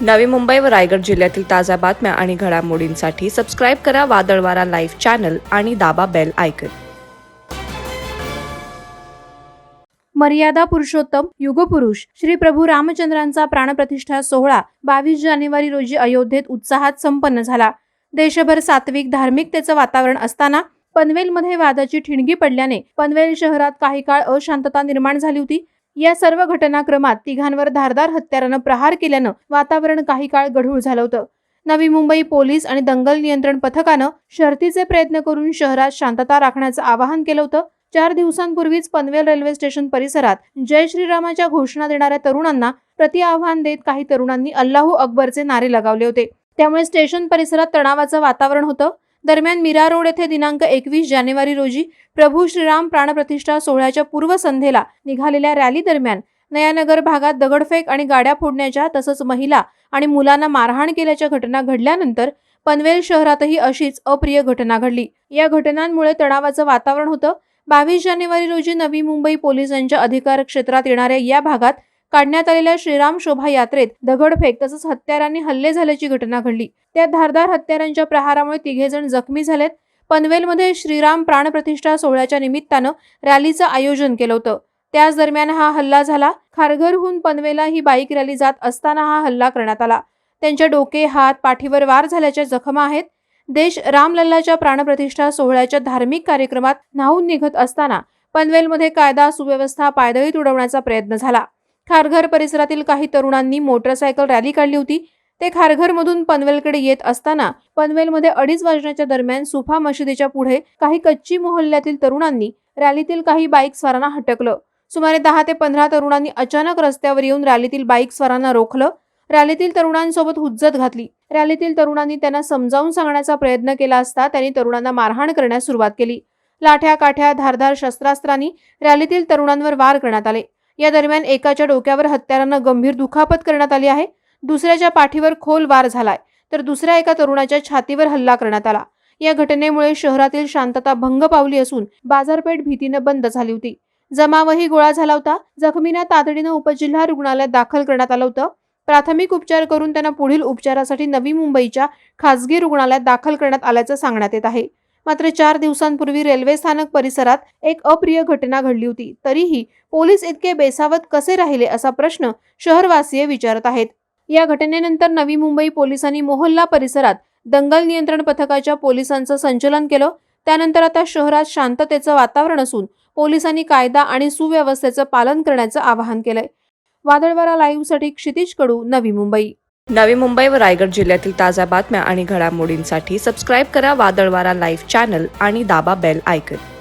नवी मुंबई व रायगड जिल्ह्यातील ताज्या बातम्या आणि घडामोडींसाठी सबस्क्राईब करा वादळवारा लाईव्ह चॅनल आणि दाबा बेल आयकॉन. मर्यादा पुरुषोत्तम युगपुरुष श्री प्रभू रामचंद्रांचा प्राणप्रतिष्ठा सोहळा 22 जानेवारी रोजी अयोध्येत उत्साहात संपन्न झाला. देशभर सात्विक धार्मिकतेचं वातावरण असताना पनवेलमध्ये वादाची ठिणगी पडल्याने पनवेल शहरात काही काळ अशांतता निर्माण झाली होती. या सर्व घटनाक्रमात तिघांवर धारदार हत्यारानं प्रहार केल्यानं वातावरण काही काळ गढूळ झालं होतं. नवी मुंबई पोलीस आणि दंगल नियंत्रण पथकानं शर्थीचे प्रयत्न करून शहरात शांतता राखण्याचं आवाहन केलं होतं. 4 दिवसांपूर्वीच पनवेल रेल्वे स्टेशन परिसरात जय श्रीरामाच्या घोषणा देणाऱ्या तरुणांना प्रति आव्हान देत काही तरुणांनी अल्लाहू अकबरचे नारे लगावले होते. त्यामुळे स्टेशन परिसरात तणावाचं वातावरण होतं. दरम्यान मीरा रोड येथे दिनांक 21 जानेवारी रोजी प्रभू श्रीराम प्राणप्रतिष्ठा सोहळ्याच्या पूर्वसंध्येला निघालेल्या रॅली दरम्यान नयानगर भागात दगडफेक आणि गाड्या फोडण्याच्या तसंच महिला आणि मुलांना मारहाण केल्याच्या घटना घडल्यानंतर पनवेल शहरातही अशीच अप्रिय घटना घडली. या घटनांमुळे तणावाचं वातावरण होतं. 22 जानेवारी रोजी नवी मुंबई पोलिसांच्या अधिकार क्षेत्रात येणाऱ्या या भागात काढण्यात आलेल्या श्रीराम शोभा यात्रेत दगडफेक तसंच हत्यारांनी हल्ले झाल्याची घटना घडली. त्या धारदार हत्यारांच्या प्रहारामुळे 3 जण जखमी झालेत. पनवेलमध्ये श्रीराम प्राणप्रतिष्ठा सोहळ्याच्या निमित्तानं रॅलीचं आयोजन केलं होतं. त्याच दरम्यान हा हल्ला झाला. खारघरहून पनवेलला ही बाईक रॅली जात असताना हा हल्ला करण्यात आला. त्यांच्या डोके, हात, पाठीवर वार झाल्याच्या जखमा आहेत. देश रामलल्लाच्या प्राणप्रतिष्ठा सोहळ्याच्या धार्मिक कार्यक्रमात न्हावून निघत असताना पनवेलमध्ये कायदा सुव्यवस्था पायदळीत उडवण्याचा प्रयत्न झाला. खारघर परिसरातील काही तरुणांनी मोटरसायकल रॅली काढली होती. ते खारघरमधून पनवेलकडे येत असताना पनवेलमध्ये 2:30 वाजण्याच्या दरम्यान सुफा मशिदीच्या पुढे काही कच्ची मोहल्ल्यातील तरुणांनी रॅलीतील काही बाईक स्वारांना हटकलं. सुमारे 10 ते 15 तरुणांनी अचानक रस्त्यावर येऊन रॅलीतील बाईक स्वारांना रोखलं. रॅलीतील तरुणांसोबत हुज्जत घातली. रॅलीतील तरुणांनी त्यांना समजावून सांगण्याचा प्रयत्न केला असता त्यांनी तरुणांना मारहाण करण्यास सुरुवात केली. लाठ्या, काठ्या, धारदार शस्त्रास्त्रांनी रॅलीतील तरुणांवर वार करण्यात आले. या दरम्यान एकाच्या डोक्यावर हत्यारानं गंभीर दुखापत करण्यात आली आहे. दुसऱ्याच्या पाठीवर खोल वार झालाय तर दुसऱ्या एका तरुणाच्या छातीवर हल्ला करण्यात आला. या घटनेमुळे शहरातील शांतता भंग पावली असून बाजारपेठ भीतीनं बंद झाली होती. जमावही गोळा झाला होता. जखमींना तातडीनं उपजिल्हा रुग्णालयात दाखल करण्यात आलं होतं. प्राथमिक उपचार करून त्यांना पुढील उपचारासाठी नवी मुंबईच्या खासगी रुग्णालयात दाखल करण्यात आल्याचं सांगण्यात येत आहे. मात्र 4 दिवसांपूर्वी रेल्वे स्थानक परिसरात एक अप्रिय घटना घडली होती. तरीही पोलीस इतके बेसावध कसे राहिले असा प्रश्न शहरवासीय विचारत आहेत. या घटनेनंतर नवी मुंबई पोलिसांनी मोहल्ला परिसरात दंगल नियंत्रण पथकाच्या पोलिसांचं संचलन केलं. त्यानंतर आता शहरात शांततेचं वातावरण असून पोलिसांनी कायदा आणि सुव्यवस्थेचं पालन करण्याचं आवाहन केलंय. वादळवारा लाईव्हसाठी क्षितिज कडू, नवी मुंबई. नवी मुंबई व रायगड जिल्ह्यातील ताज्या बातम्या आणि घडामोडींसाठी सबस्क्राईब करा वादळवारा लाईव्ह चॅनल आणि दाबा बेल आयकॉन.